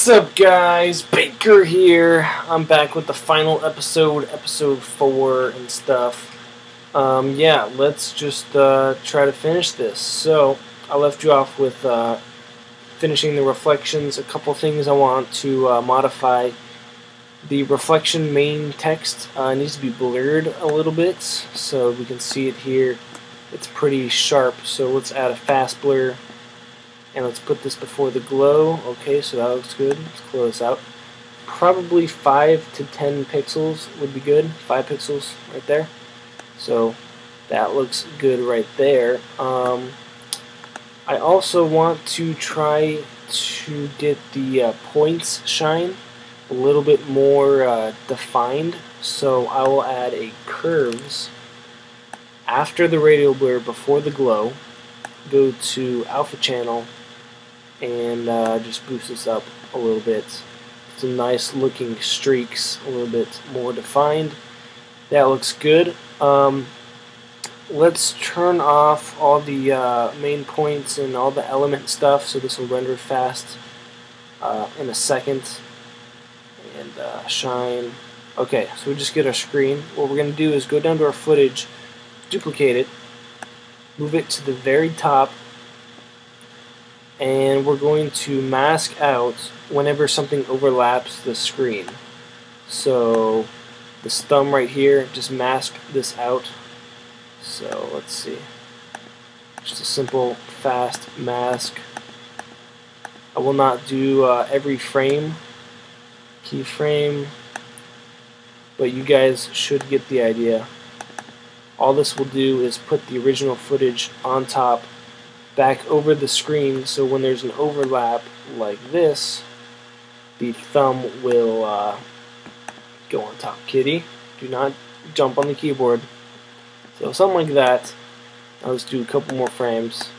What's up, guys? Baker here. I'm back with the final episode, episode 4 and stuff. Yeah, let's just try to finish this. So, I left you off with finishing the reflections. A couple things I want to modify. The reflection main text needs to be blurred a little bit so we can see it here. It's pretty sharp, so let's add a fast blur. And let's put this before the glow. Okay, so that looks good. Let's close out. Probably 5 to 10 pixels would be good. 5 pixels right there. So that looks good right there. I also want to try to get the points shine a little bit more defined. So I will add a curves after the radial blur, before the glow. Go to alpha channel and just boost this up a little bit. Some nice looking streaks, a little bit more defined. That looks good. Let's turn off all the main points and all the element stuff, so this will render fast in a second. And shine. Okay, so we just get our screen. What we're going to do is go down to our footage, duplicate it, move it to the very top, and we're going to mask out whenever something overlaps the screen. So this thumb right here, just mask this out. So let's see, just a simple fast mask. I will not do every frame, keyframe, but you guys should get the idea. All this will do is put the original footage on top, back over the screen, so when there's an overlap like this, the thumb will go on top. Kitty, do not jump on the keyboard. So something like that. I'll just do a couple more frames.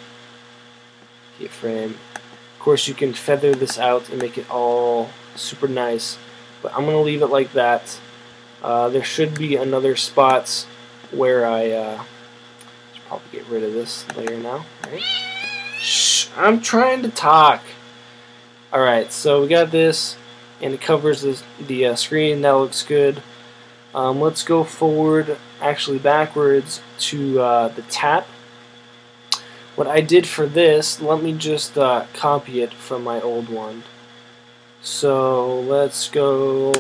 Keyframe. Of course, you can feather this out and make it all super nice, but I'm going to leave it like that. There should be another spots where I should probably get rid of this layer now, right? Shh, I'm trying to talk. Alright, so we got this, and it covers the screen. That looks good. Let's go forward, actually backwards, to the tap. What I did for this, let me just copy it from my old one. So let's go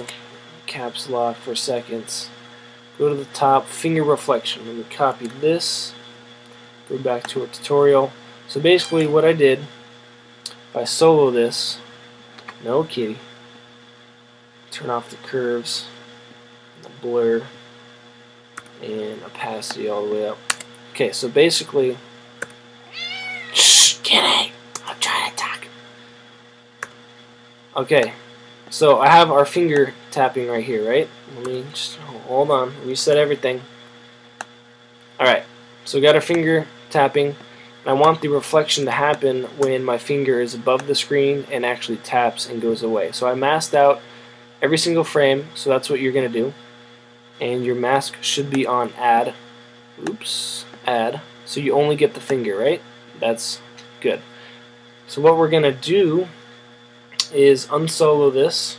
caps lock for seconds. Go to the top, finger reflection. Let me copy this. Go back to our tutorial. So basically what I did, if I solo this, no kitty, turn off the curves, the blur, and opacity all the way up. Okay, so basically, shh, kitty, I'm trying to talk. Okay, so I have our finger tapping right here, right? Let me just hold on, reset everything. Alright, so we got our finger tapping. I want the reflection to happen when my finger is above the screen and actually taps and goes away. So I masked out every single frame, so that's what you're going to do. And your mask should be on add. Oops, add. So you only get the finger, right? That's good. So what we're going to do is unsolo this.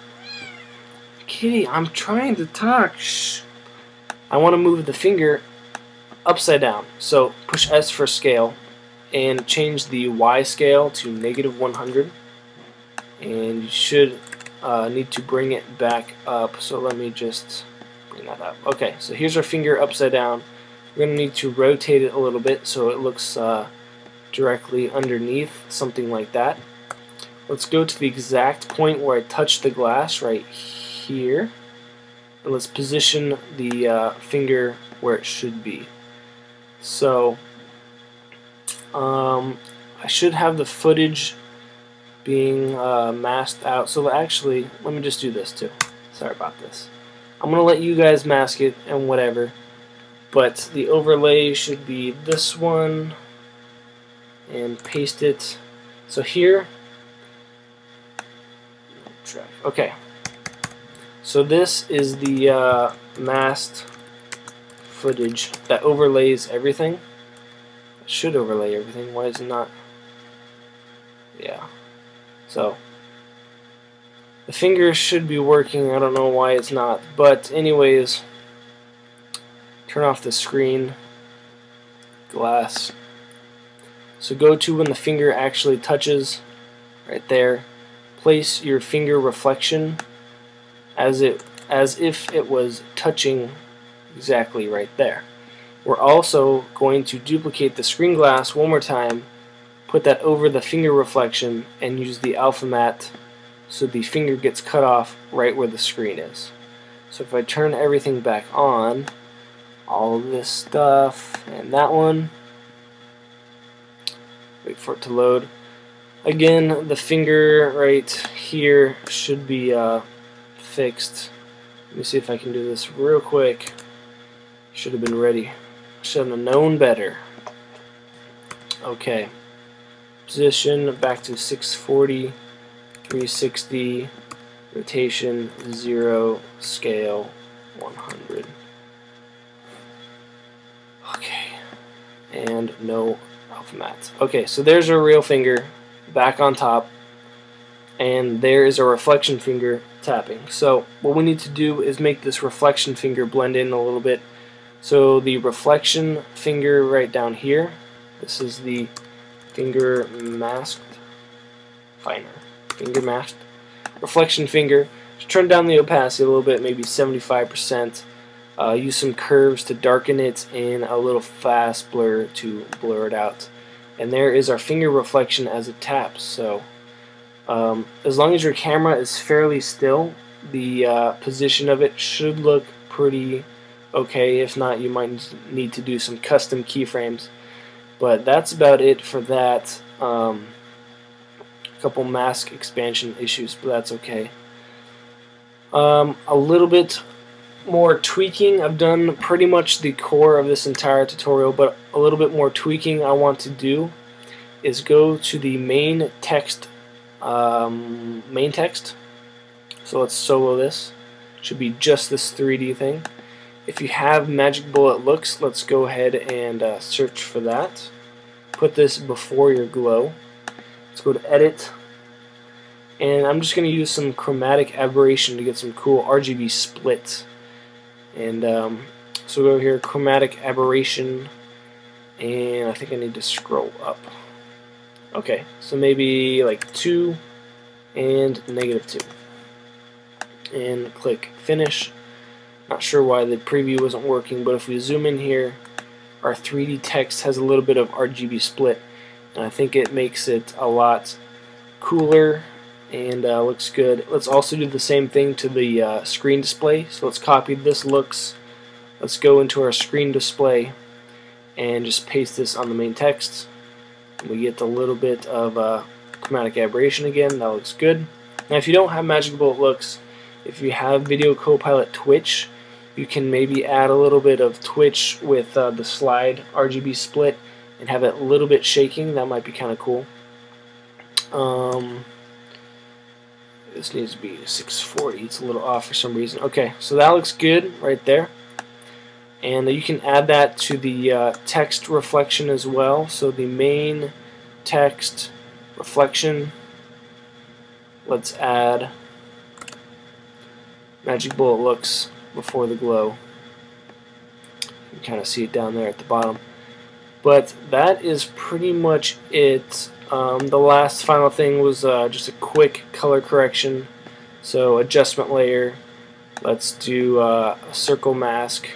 Kitty, I'm trying to talk. Shh. I want to move the finger upside down. So push S for scale, and change the Y scale to -100, and you should need to bring it back up. So let me just bring that up. Okay, so here's our finger upside down. We're going to need to rotate it a little bit so it looks directly underneath, something like that. Let's go to the exact point where I touched the glass right here, and let's position the finger where it should be. So I should have the footage being masked out. So actually, let me just do this too. Sorry about this. I'm going to let you guys mask it and whatever. But the overlay should be this one. And paste it. So here. Okay. So this is the masked footage that overlays everything. Should overlay everything. Why is it not? Yeah. So The finger should be working. I don't know why it's not. But anyways, turn off the screen glass. So go to when the finger actually touches, right there. Place your finger reflection as if it was touching exactly right there. We're also going to duplicate the screen glass one more time, put that over the finger reflection, and use the alpha matte so the finger gets cut off right where the screen is. So if I turn everything back on, all of this stuff and that one, wait for it to load. Again, the finger right here should be fixed. Let me see if I can do this real quick. Should have been ready. Should have known better. Okay. Position back to 640, 360, rotation 0, scale 100. Okay. And no alpha matte. Okay, so there's our real finger back on top, and there is a reflection finger tapping. So what we need to do is make this reflection finger blend in a little bit. So the reflection finger right down here, this is the finger masked reflection finger. Just turn down the opacity a little bit, maybe 75%. Use some curves to darken it and a little fast blur to blur it out. And there is our finger reflection as it taps. So as long as your camera is fairly still, the position of it should look pretty okay. If not, you might need to do some custom keyframes. But that's about it for that. A couple mask expansion issues, but that's okay. A little bit more tweaking. I've done pretty much the core of this entire tutorial, but a little bit more tweaking I want to do is go to the main text. So let's solo this. Should be just this 3D thing. If you have Magic Bullet looks, let's go ahead and search for that. Put this before your glow. Let's go to edit, and I'm just going to use some chromatic aberration to get some cool RGB split. And so go here, chromatic aberration, and I think I need to scroll up. Okay, so maybe like 2 and -2, and click finish. Not sure why the preview wasn't working, but if we zoom in here, our 3D text has a little bit of RGB split, and I think it makes it a lot cooler and looks good. Let's also do the same thing to the screen display. So let's copy this looks. Let's go into our screen display and just paste this on the main text. We get a little bit of chromatic aberration again. That looks good. Now if you don't have Magic Bullet looks, if you have Video Copilot Twitch, you can maybe add a little bit of Twitch with the slide RGB split and have it a little bit shaking. That might be kind of cool. This needs to be 640. It's a little off for some reason. Okay, so that looks good right there. And you can add that to the text reflection as well. So the main text reflection, let's add Magic Bullet looks before the glow. You can kind of see it down there at the bottom. But that is pretty much it. The last final thing was just a quick color correction. So adjustment layer, let's do a circle mask.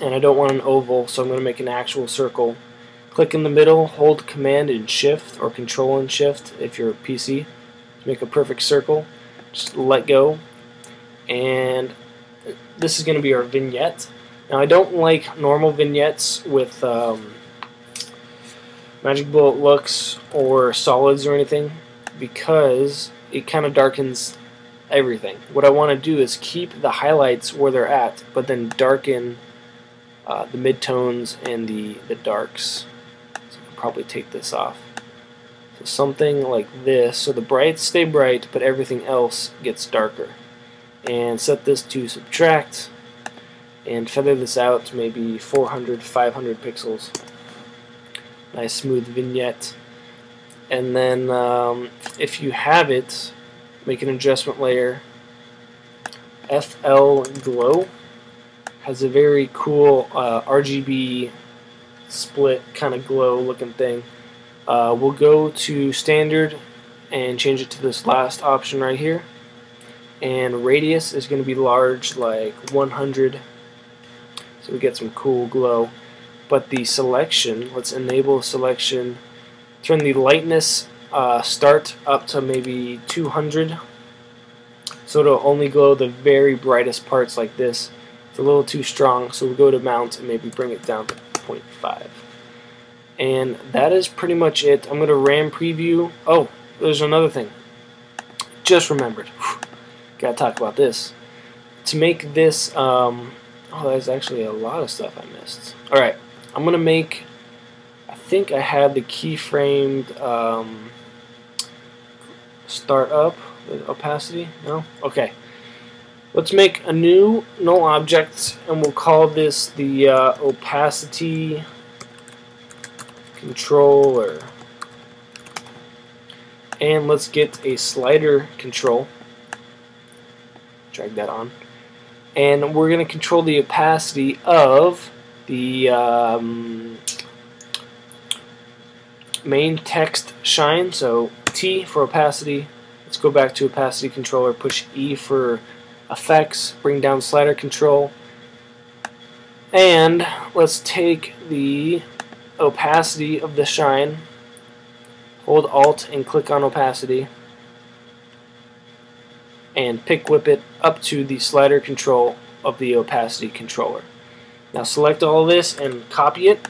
And I don't want an oval, so I'm going to make an actual circle. Click in the middle, hold Command and Shift, or Control and Shift if you're a PC, to make a perfect circle. Just let go. And this is going to be our vignette. Now I don't like normal vignettes with Magic Bullet looks or solids or anything, because it kind of darkens everything. What I want to do is keep the highlights where they're at, but then darken the midtones and the darks. So I'll probably take this off. So something like this, so the brights stay bright, but everything else gets darker. And set this to subtract, and feather this out to maybe 400, 500 pixels. Nice smooth vignette. And then if you have it, make an adjustment layer. FL Glow has a very cool RGB split kind of glow looking thing. We'll go to standard and change it to this last option right here, and radius is going to be large, like 100, so we get some cool glow. But the selection, let's enable selection, turn the lightness start up to maybe 200, so it'll only glow the very brightest parts like this. It's a little too strong, so we'll go to mount and maybe bring it down to 0.5. And that is pretty much it. I'm going to RAM preview. Oh, there's another thing. Just remembered. Gotta talk about this. To make this, oh, there's actually a lot of stuff I missed. Alright, I'm going to make, I think I had the keyframed start up with opacity. No? Okay. Let's make a new null object, and we'll call this the opacity controller. And let's get a slider control. Drag that on. And we're going to control the opacity of the main text shine. So T for opacity. Let's go back to opacity controller, push E for effects, bring down slider control, and let's take the opacity of the shine, hold Alt and click on opacity, and pick whip it up to the slider control of the opacity controller. Now select all this and copy it,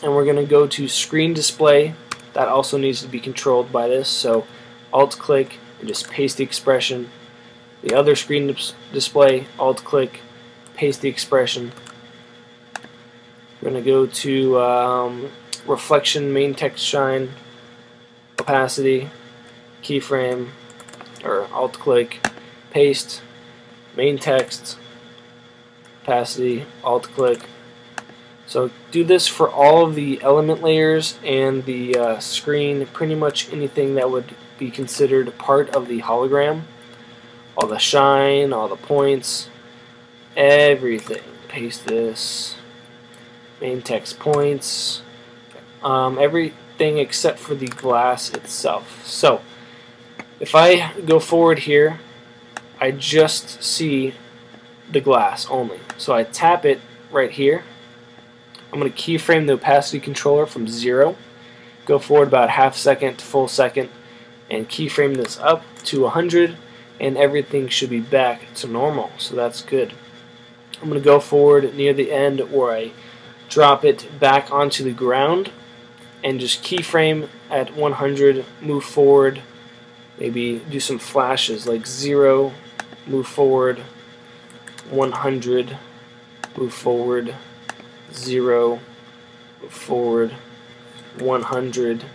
and we're going to go to screen display. That also needs to be controlled by this, so Alt click and just paste the expression. The other screen display, Alt click, paste the expression. We're going to go to reflection, main text shine, opacity, keyframe, or Alt click, paste, main text, opacity, Alt click. So do this for all of the element layers and the screen, pretty much anything that would be considered part of the hologram. All the shine, all the points, everything. Paste this. Main text points. Everything except for the glass itself. So, if I go forward here, I just see the glass only. So I tap it right here. I'm going to keyframe the opacity controller from 0. Go forward about half second to full second, and keyframe this up to 100. And everything should be back to normal, so that's good. I'm going to go forward near the end where I drop it back onto the ground and just keyframe at 100, move forward, maybe do some flashes like 0, move forward, 100, move forward, 0, move forward, 100,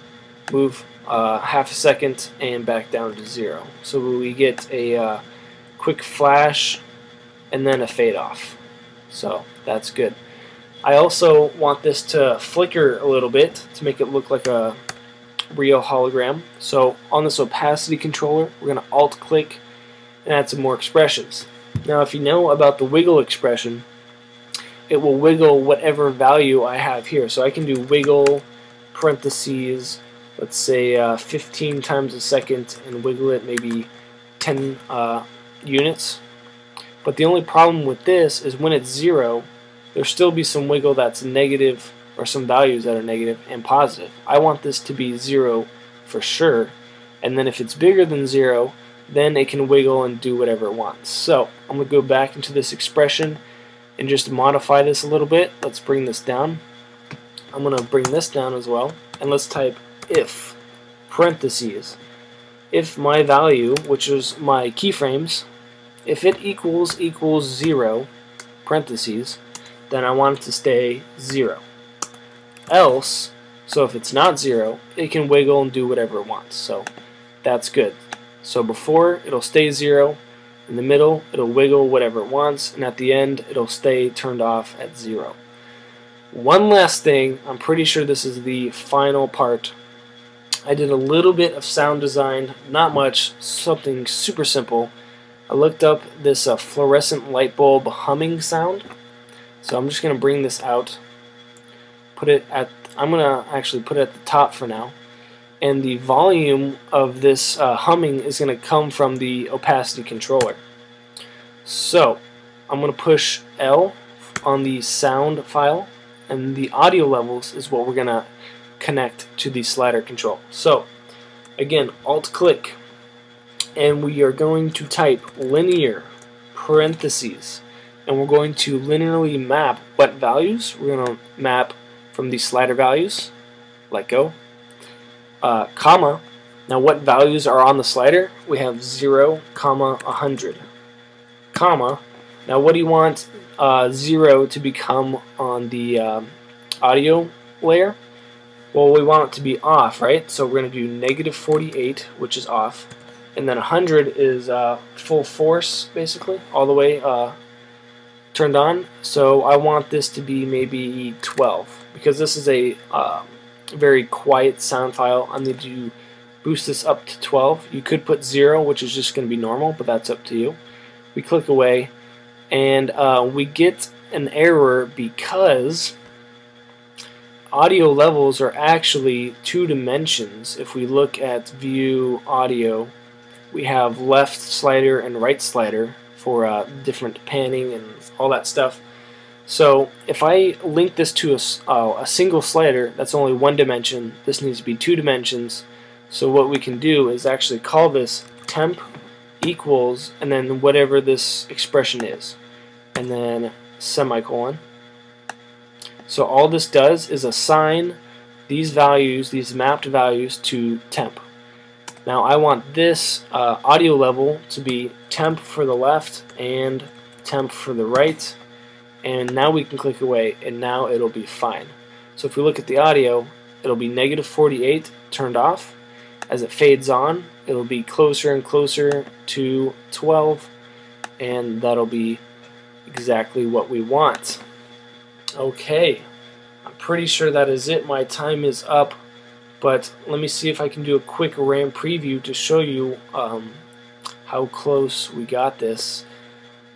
move half a second and back down to 0. So we get a quick flash and then a fade off. So that's good. I also want this to flicker a little bit to make it look like a real hologram. So on this opacity controller, we're going to Alt click and add some more expressions. Now if you know about the wiggle expression, it will wiggle whatever value I have here. So I can do wiggle parentheses, let's say 15 times a second, and wiggle it maybe 10 units. But the only problem with this is when it's 0, there'll still be some wiggle that's negative, or some values that are negative and positive. I want this to be 0 for sure, and then if it's bigger than 0, then it can wiggle and do whatever it wants. So I'm going to go back into this expression and just modify this a little bit. Let's bring this down. I'm going to bring this down as well, and let's type if parentheses, if my value, which is my keyframes, if it equals 0 parentheses, then I want it to stay 0. Else, so if it's not 0, it can wiggle and do whatever it wants. So that's good. So before, it'll stay 0. In the middle, it'll wiggle whatever it wants, and at the end, it'll stay turned off at 0. One last thing, I'm pretty sure this is the final part I did a little bit of sound design, not much, something super simple. I looked up this fluorescent light bulb humming sound. So I'm just going to bring this out, I'm going to actually put it at the top for now. And the volume of this humming is going to come from the opacity controller. So I'm going to push L on the sound file, and the audio levels is what we're going to connect to the slider control. So again, alt click, and we are going to type linear parentheses, and we're going to linearly map what values. We're going to map from the slider values, let go, comma. Now what values are on the slider? We have 0, 100, comma. Now what do you want 0 to become on the audio layer? Well, we want it to be off, right? So we're going to do -48, which is off, and then 100 is full force, basically, all the way turned on. So I want this to be maybe 12, because this is a very quiet sound file. I need to boost this up to 12. You could put 0, which is just going to be normal, but that's up to you. We click away, and we get an error because audio levels are actually 2 dimensions. If we look at view audio, we have left slider and right slider for different panning and all that stuff. So if I link this to a single slider, that's only 1 dimension. This needs to be 2 dimensions. So what we can do is actually call this temp equals, and then whatever this expression is, and then semicolon. So all this does is assign these values, these mapped values, to temp. Now I want this audio level to be temp for the left and temp for the right, and now we can click away, and now it'll be fine. So if we look at the audio, it'll be -48 turned off. As it fades on, it'll be closer and closer to 12, and that'll be exactly what we want. Okay, I'm pretty sure that is it. My time is up, but let me see if I can do a quick RAM preview to show you how close we got this.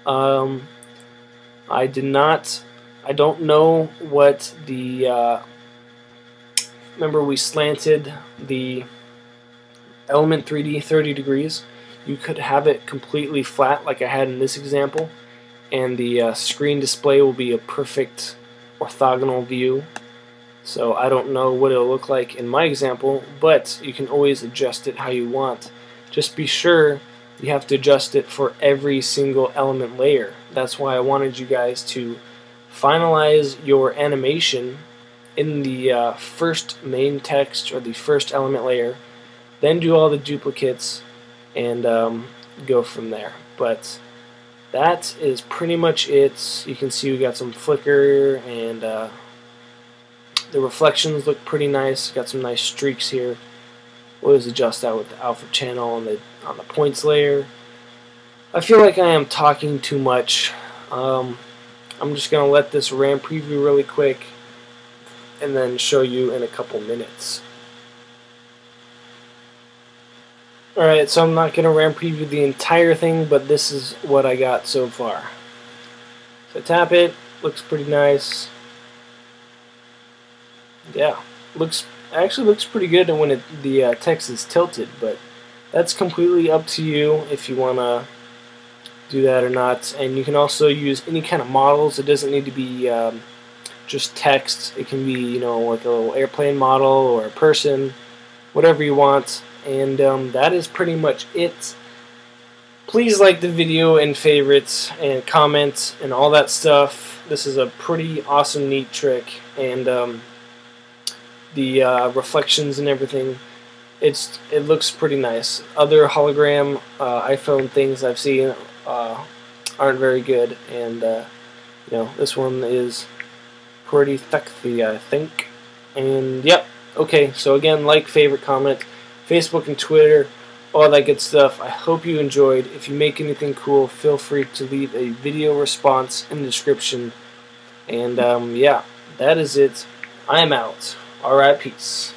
I don't know what the remember we slanted the element 3D 30 degrees. You could have it completely flat like I had in this example, and the screen display will be a perfect orthogonal view. So I don't know what it'll look like in my example, but you can always adjust it how you want. Just be sure you have to adjust it for every single element layer. That's why I wanted you guys to finalize your animation in the first main text or the first element layer, then do all the duplicates and go from there. But that is pretty much it. You can see we got some flicker, and the reflections look pretty nice. Got some nice streaks here. We'll just adjust that with the alpha channel on the points layer. I feel like I am talking too much. I'm just gonna let this RAM preview really quick and then show you in a couple minutes. Alright, so I'm not going to RAM preview the entire thing, but this is what I got so far. So tap it, looks pretty nice. Yeah, actually looks pretty good when the text is tilted, but that's completely up to you if you want to do that or not. And you can also use any kind of models. It doesn't need to be just text. It can be, you know, like a little airplane model or a person, whatever you want. And that is pretty much it. Please like the video and favorites and comment and all that stuff. This is a pretty awesome, neat trick, and the reflections and everything, it looks pretty nice. Other hologram iPhone things I've seen aren't very good, and you know, this one is pretty thick, I think. And yep. Okay, so again, like, favorite, comment, Facebook and Twitter, all that good stuff. I hope you enjoyed. If you make anything cool, feel free to leave a video response in the description. And yeah, that is it. I'm out. Alright, peace.